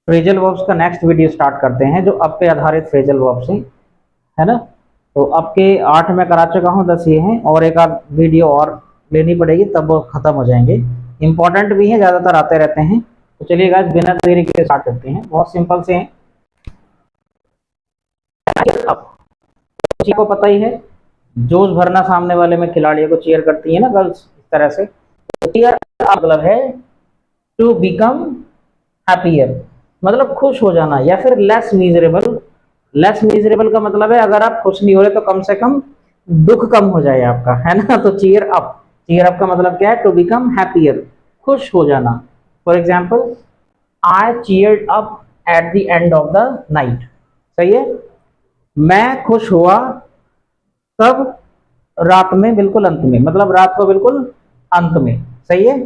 Phrasal verbs का next video start करते हैं, जो अब पे आधारित फ्रेजल वर्ब्स हैं, है ना। तो अब के 8 में करा चुका हूँ, 10 ये हैं, और एक आध वीडियो और लेनी पड़ेगी तब वो खत्म हो जाएंगे। इंपॉर्टेंट भी हैं, ज़्यादातर आते रहते हैं। तो चलिए गाइस, बिना देरी के स्टार्ट करते हैं। बहुत सिंपल से हैं। अब किसी को पता ही है, जोश भरना सामने वाले में खिलाड़ियों को चीयर करती है ना गर्ल्स, इस तरह से। तो चीयर का मतलब है टू बिकम हैप्पियर, मतलब खुश हो जाना, या फिर लेस मिजरेबल। लेस मिजरेबल का मतलब है अगर आप खुश नहीं हो रहे तो कम से कम दुख कम हो जाए आपका, है ना। तो चीयर अप, चीयर अप का मतलब क्या है? टू बिकम हैप्पियर, खुश हो जाना। For example, I cheered up at the end of the night. सही है। मैं खुश हुआ तब रात में बिल्कुल अंत में, मतलब रात को बिल्कुल अंत में। सही है।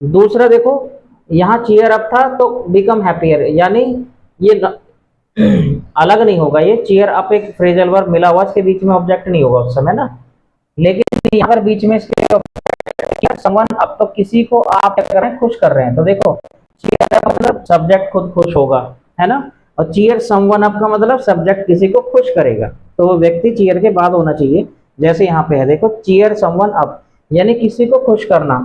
दूसरा देखो, यहाँ चीयर अप था तो बिकम हैप्पियर, यानी ये अलग नहीं होगा। ये चीयर अप एक फ्रेजल वर्ब मिला हुआ, इसके बीच में ऑब्जेक्ट नहीं होगा उस समय ना। लेकिन यहाँ पर बीच में इसके समवन अप, तो किसी को आप क्या कर रहे हैं? खुश कर रहे हैं। तो देखो, चीयर अप मतलब सब्जेक्ट खुद खुश होगा, है ना। और चीयर समवन अप का मतलब सब्जेक्ट किसी को खुश करेगा, तो वो व्यक्ति चीयर के बाद होना चाहिए। जैसे यहाँ पे है, देखो, चीयर समवन अप, यानी किसी को खुश करना।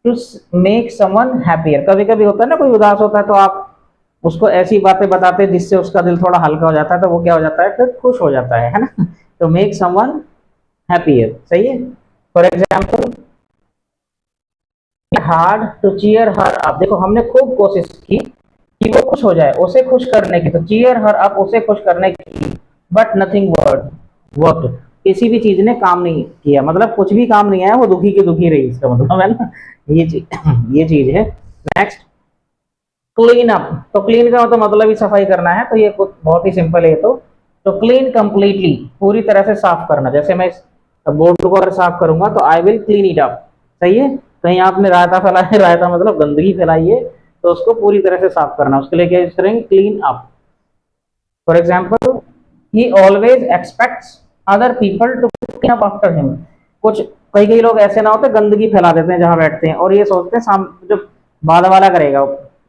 टू मेक समवन हैप्पियर, कभी कभी होता है ना, कोई उदास होता है तो आप उसको ऐसी बातें बताते हैं जिससे उसका दिल थोड़ा हल्का हो जाता है, तो वो क्या हो जाता है? फिर खुश हो जाता है ना। तो मेक समवन हैप्पियर। सही है। For example, hard to cheer her up, देखो हमने खूब कोशिश की कि वो खुश हो जाए, उसे खुश करने की। तो चीयर हर अप, उसे खुश करने की। बट नथिंग वर्क, किसी भी चीज ने काम नहीं किया, मतलब कुछ भी काम नहीं आया, वो दुखी की दुखी रही, इसका मतलब है ना। ये चीज ये चीज है। Next, clean up. तो क्लीन का तो मतलब ही सफाई करना है, तो ये बहुत ही सिंपल है। तो क्लीन कंप्लीटली, पूरी तरह से साफ करना। जैसे मैं इस बोर्ड को अगर साफ करूंगा तो I will clean it up. सही है। कहीं आपने रायता फैलाया है, रायता मतलब गंदगी फैलाई है, तो उसको पूरी तरह से साफ करना, उसके लिए क्या यूज करेंगे? Clean up. For example, he always expects other people to clean up after him. कुछ कई कई लोग ऐसे ना होते, गंदगी फैला देते हैं जहां बैठते हैं, और ये सोचते हैं जो बाद वाला करेगा,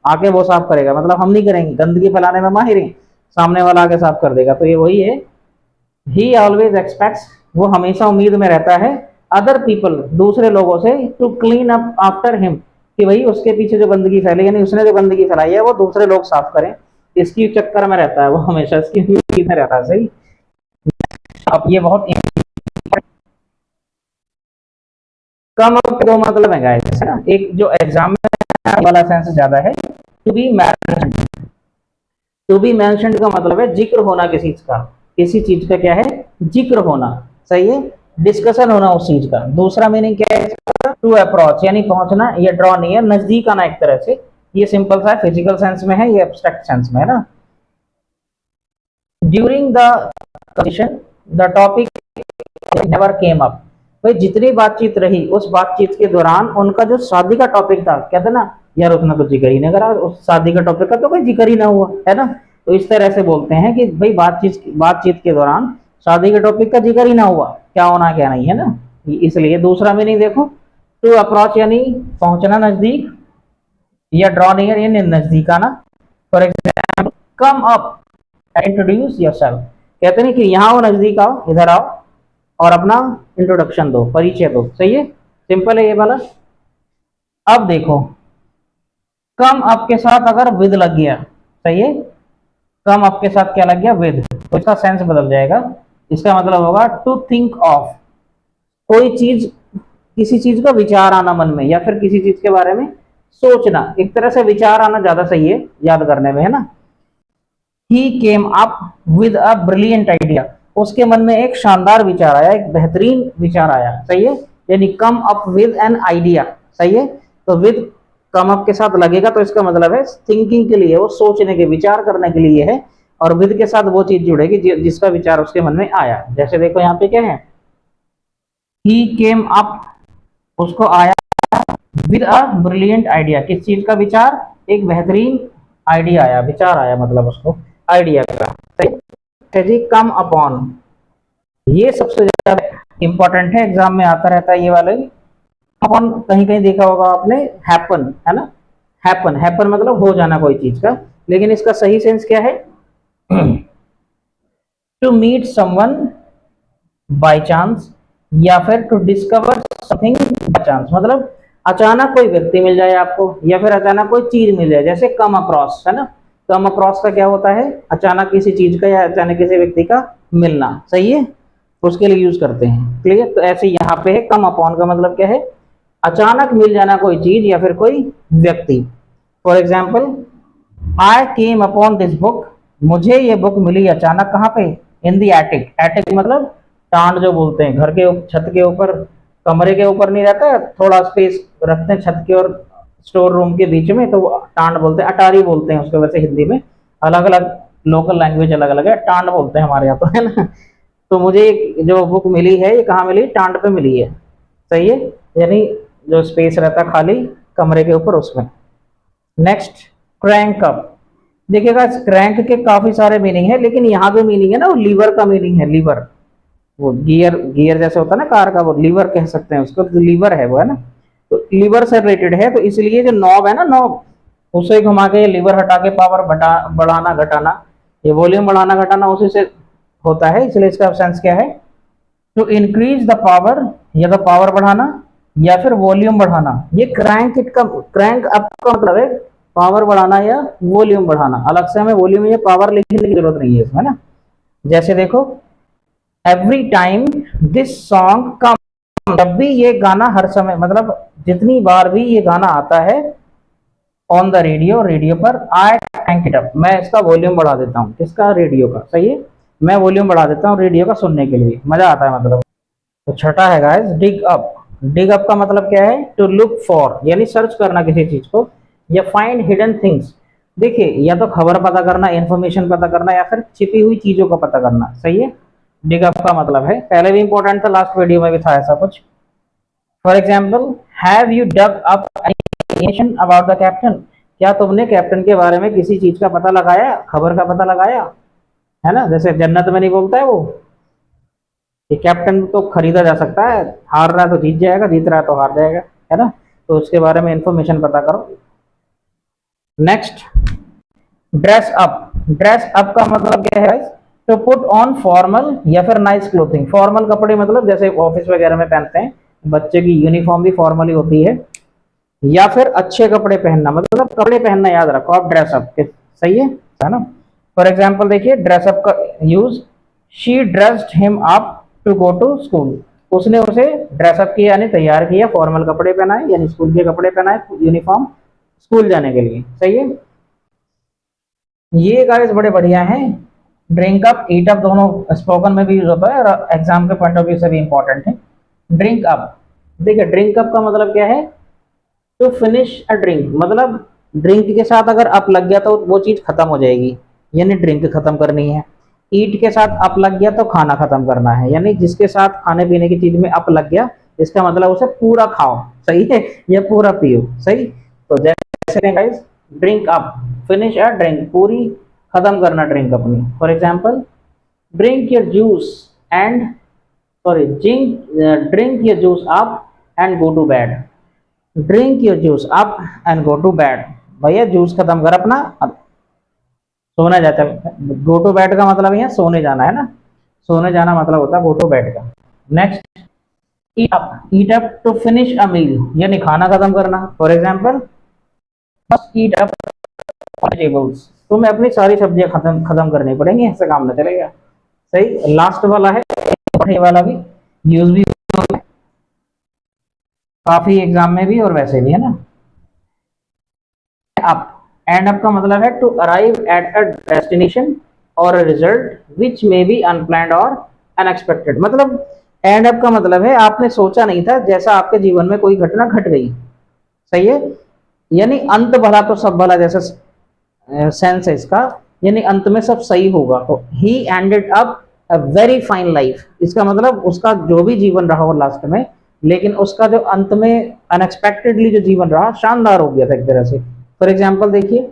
आके वो साफ करेगा, मतलब हम नहीं करेंगे, गंदगी फैलाने में माहिर हैं, सामने वाला आके साफ कर देगा। तो ये वही है, ही ऑलवेज एक्सपेक्ट्स, वो हमेशा उम्मीद में रहता है, अदर पीपल, दूसरे लोगों से, to clean up after him, कि भाई उसके पीछे जो गंदगी फैली, यानी उसने जो गंदगी फैलाई है वो दूसरे लोग साफ करें। इसकी चक्कर में रहता है वो, हमेशा इसकी उम्मीद में रहता है। सही। अब ये बहुत कम अप के दो मतलब है गाइस, है ना। एक जो एग्जाम में वाला सेंस ज्यादा है, to be mentioned. To be mentioned का मतलब है जिक्र होना किसी चीज का, किसी चीज का क्या है? जिक्र होना। सही है। डिस्कशन होना उस चीज का। दूसरा मीनिंग क्या है इसका? टू अप्रोच, यानी पहुंचना, या ड्रॉ नियर, नजदीक आना एक तरह से। ये सिंपल सा फिजिकल सेंस में है, ये एब्स्ट्रैक्ट सेंस में है ना। During the conversation the topic never came up, भाई जितनी बातचीत रही, उस बातचीत के दौरान उनका जो शादी का टॉपिक था, कहते ना यार उसने तो जिक्र ही नहीं करा, उस शादी का टॉपिक का तो कोई जिक्र ही ना हुआ, है ना। तो इस तरह से बोलते हैं कि भाई बातचीत के दौरान शादी के टॉपिक का जिक्र ही ना हुआ, क्या होना क्या नहीं, है ना। इसलिए दूसरा मीनिंग देखो, टू अप्रोच यानी पहुंचना नजदीक, या ड्रॉ नियर यानी नजदीक आना। For example, come up introduce yourself, कहते हैं कि यहाँ वो नजदीक आओ, इधर आओ और अपना इंट्रोडक्शन दो, परिचय दो। सही है। सिंपल है ये वाला। अब देखो, कम अप के साथ अगर विद लग गया, सही है, कम अप के साथ क्या लग गया? विद, तो इसका सेंस बदल जाएगा। इसका मतलब होगा टू थिंक ऑफ, कोई चीज, किसी चीज का विचार आना मन में, या फिर किसी चीज के बारे में सोचना। एक तरह से विचार आना ज्यादा सही है याद करने में, है ना। He came up with a brilliant idea, उसके मन में एक शानदार विचार आया, एक बेहतरीन विचार आया। सही है। यानी come up with an idea. सही है। तो विद कम अप के साथ लगेगा तो इसका मतलब है थिंकिंग के लिए, वो सोचने के, विचार करने के लिए है। और विद के साथ वो चीज जुड़ेगी जिसका विचार उसके मन में आया। जैसे देखो यहाँ पे क्या है, ही केम अप, उसको आया विद अ ब्रिलियंट आइडिया, किस चीज का विचार? एक बेहतरीन आइडिया आया, विचार आया, मतलब उसको आइडिया का। सही जी। कम अपॉन, ये सबसे ज्यादा इंपॉर्टेंट है, एग्जाम में आता रहता है ये वाले। अपॉन कहीं कहीं देखा होगा आपने, हैपन, है ना। हैपन, हैपन मतलब हो जाना कोई चीज का, लेकिन इसका सही सेंस क्या है? To meet someone by chance, या फिर to discover something by chance, मतलब अचानक कोई व्यक्ति मिल जाए आपको, या फिर अचानक कोई चीज मिल जाए, जैसे कम अक्रॉस है ना। कम अक्रॉस का क्या होता है? अचानक किसी चीज का या अचानक किसी व्यक्ति का मिलना, सही है, उसके लिए यूज करते हैं। क्लियर? तो ऐसे यहाँ पे है, कम अपॉन का मतलब क्या है? अचानक मिल जाना कोई चीज या फिर कोई व्यक्ति। For example, I came upon this book, मुझे ये बुक मिली अचानक, कहाँ पे? इन दी एटिक, एटिक मतलब टांड जो बोलते हैं, घर के छत के ऊपर, कमरे के ऊपर नहीं रहता, थोड़ा स्पेस रखते हैं छत के और स्टोर रूम के बीच में, तो वो टांड बोलते हैं, अटारी बोलते हैं उसको, वैसे हिंदी में अलग अलग लोकल लैंग्वेज अलग अलग है, टांड बोलते हैं हमारे यहाँ तो, है ना। तो मुझे जो बुक मिली है ये कहाँ मिली? टांड पे मिली है, सही है, यानी जो स्पेस रहता है खाली कमरे के ऊपर उसमें। Next, crank up. देखिएगा, क्रैंक के काफी सारे मीनिंग है, लेकिन यहाँ जो मीनिंग है ना वो लीवर का मीनिंग है, लीवर, वो गियर, गियर जैसे होता है ना कार का, वो लीवर कह सकते हैं उसको, तो लीवर है वो, है ना। तो लीवर से रिलेटेड है, तो इसलिए जो नॉब है ना, नॉब, उसे घुमा के लीवर हटा के पावर बढ़ाना घटाना, ये वॉल्यूम बढ़ाना घटाना उसी से होता है, इसलिए इसका सेंस क्या है? टू इंक्रीज द पावर, या तो पावर बढ़ाना या फिर वॉल्यूम बढ़ाना। ये क्रैंक इट का, क्रैंक अप का मतलब है पावर बढ़ाना या वॉल्यूम बढ़ाना। अलग से हमें वॉल्यूम या पावर लिखने की जरूरत नहीं है इसमें ना। जैसे देखो, एवरी टाइम दिस सॉन्ग कम, जब भी ये गाना, हर समय मतलब जितनी बार भी ये गाना आता है, ऑन द रेडियो, रेडियो पर, आई क्रैंक इट अप, मैं इसका वॉल्यूम बढ़ा देता हूँ, किसका? रेडियो का, सही है, मैं वॉल्यूम बढ़ा देता हूँ रेडियो का सुनने के लिए, मजा आता है मतलब। तो छठा है guys, dig up. Dig up का मतलब क्या है? टू लुक फॉर, यानी सर्च करना किसी चीज को, या फाइंड हिडन थिंग्स। देखिए, या तो खबर पता करना, इंफॉर्मेशन पता करना, या फिर छिपी हुई चीजों का पता करना, सही है। डिग अप का मतलब है, पहले भी इंपॉर्टेंट था, लास्ट वीडियो में भी था ऐसा कुछ। For example, have you dug up information about the captain, क्या तुमने कैप्टन के बारे में किसी चीज का पता लगाया, खबर का पता लगाया, है ना। जैसे जन्नत में नहीं बोलता है वो, कि कैप्टन तो खरीदा जा सकता है, हार रहा है तो जीत जाएगा, जीत रहा है तो हार जाएगा, है ना। तो उसके बारे में इंफॉर्मेशन पता करो। Next, dress up. Dress up का मतलब क्या है? टू पुट ऑन फॉर्मल या फिर नाइस क्लोथिंग। फॉर्मल कपड़े मतलब जैसे ऑफिस वगैरह में पहनते हैं, बच्चे की यूनिफॉर्म भी फॉर्मली होती है, या फिर अच्छे कपड़े पहनना, मतलब कपड़े पहनना याद रखो आप, ड्रेसअप के, सही है ना। फॉर एग्जाम्पल देखिए, ड्रेसअप का use, she dressed him up to go to school, उसने उसे ड्रेसअप किया यानी तैयार किया, फॉर्मल कपड़े पहनाए यानी स्कूल के कपड़े पहनाए, यूनिफॉर्म, स्कूल जाने के लिए, सही है। ये गाइस बड़े बढ़िया हैं। ड्रिंक अप, ईट अप दोनों स्पोकन में भी यूज होता है और एग्जाम के पॉइंट ऑफ व्यू से भी इंपॉर्टेंट है। ड्रिंक अप, देखिए ड्रिंक अप का मतलब क्या है? टू फिनिश अ ड्रिंक, मतलब ड्रिंक के साथ अगर अप लग गया तो वो चीज खत्म हो जाएगी, यानी ड्रिंक खत्म करनी है। ईट के साथ अप लग गया तो खाना खत्म करना है, यानी जिसके साथ खाने पीने की चीज में अप लग गया, इसका मतलब उसे पूरा खाओ, सही है, या पूरा पियो, सही। तो जैसे guys, drink up, finish a drink, पूरी खत्म करना ड्रिंक अपनी। For example, drink your juice and, sorry, drink your juice up and go to bed. Drink your juice up and go to bed, भैया जूस खत्म कर अपना, अब सोने जा चल। गो टू बेड का मतलब यहाँ सोने जाना है ना, सोने जाना मतलब होता है गो टू बेड का। Next, eat up. Eat up to finish a meal, यानी खाना खत्म करना। For example, must eat up vegetables, तुम्हें अपनी सारी सब्जियां खत्म खत्म करनी पड़ेंगी, ऐसे काम न चलेगा, सही। लास्ट वाला है, ये वाला भी यूज भी काफी एग्जाम में भी और वैसे भी, है ना। अप, एंड अप का मतलब है to arrive at a destination और result which may be unplanned और अनएक्सपेक्टेड, मतलब एंड अप का मतलब है आपने सोचा नहीं था, जैसा आपके जीवन में कोई घटना घट गई, सही है, यानी अंत भला तो सब भला, जैसा सेंस है इसका, यानी अंत में सब सही होगा। तो he ended up a very fine life, इसका मतलब उसका जो भी जीवन रहा हो लास्ट में, लेकिन उसका जो अंत में अनएक्सपेक्टेडली जो जीवन रहा, शानदार हो गया था एक तरह से। फॉर एग्जाम्पल देखिए,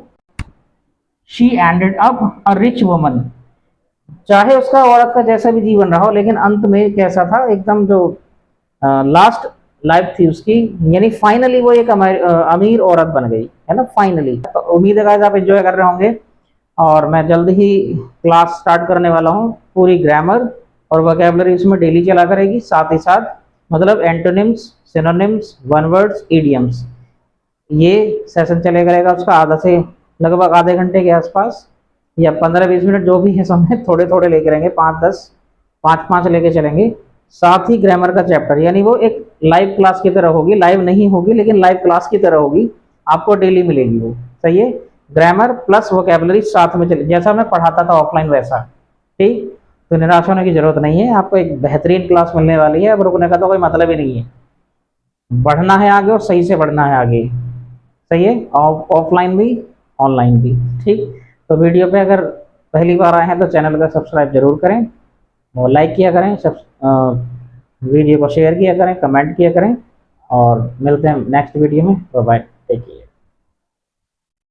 she ended up a rich woman, चाहे उसका औरत का जैसा भी जीवन रहा हो, लेकिन अंत में कैसा था, एकदम जो लास्ट लाइफ थी उसकी, यानी फाइनली वो एक अमीर औरत बन गई है ना फाइनली। तो उम्मीद है गाइस आप एंजॉय कर रहे होंगे, और मैं जल्द ही क्लास स्टार्ट करने वाला हूँ। पूरी ग्रामर और वोकैबुलरी इसमें डेली चला करेगी, साथ ही साथ मतलब antonyms, synonyms, one words, idioms, ये सेशन चले करेगा उसका आधा से लगभग आधे घंटे के आसपास, या 15-20 मिनट जो भी है समय, थोड़े थोड़े लेके रहेंगे, 5-10, 5-5 लेके चलेंगे। साथ ही ग्रामर का चैप्टर, यानी वो एक लाइव क्लास की तरह होगी, लाइव नहीं होगी लेकिन लाइव क्लास की तरह होगी, आपको डेली मिलेगी वो। सही है, ग्रामर प्लस वोकैबुलरी साथ में चले, जैसा मैं पढ़ाता था ऑफलाइन वैसा। ठीक, तो निराश होने की जरूरत नहीं है, आपको एक बेहतरीन क्लास मिलने वाली है, अब रुकने का तो कोई मतलब ही नहीं है। बढ़ना है आगे और सही से बढ़ना है आगे। सही है, ऑफलाइन भी ऑनलाइन भी। ठीक, तो वीडियो पे अगर पहली बार आए हैं तो चैनल का सब्सक्राइब जरूर करें, और लाइक किया करें, सब वीडियो को शेयर किया करें, कमेंट किया करें, और मिलते हैं नेक्स्ट वीडियो में। Bye bye, take care.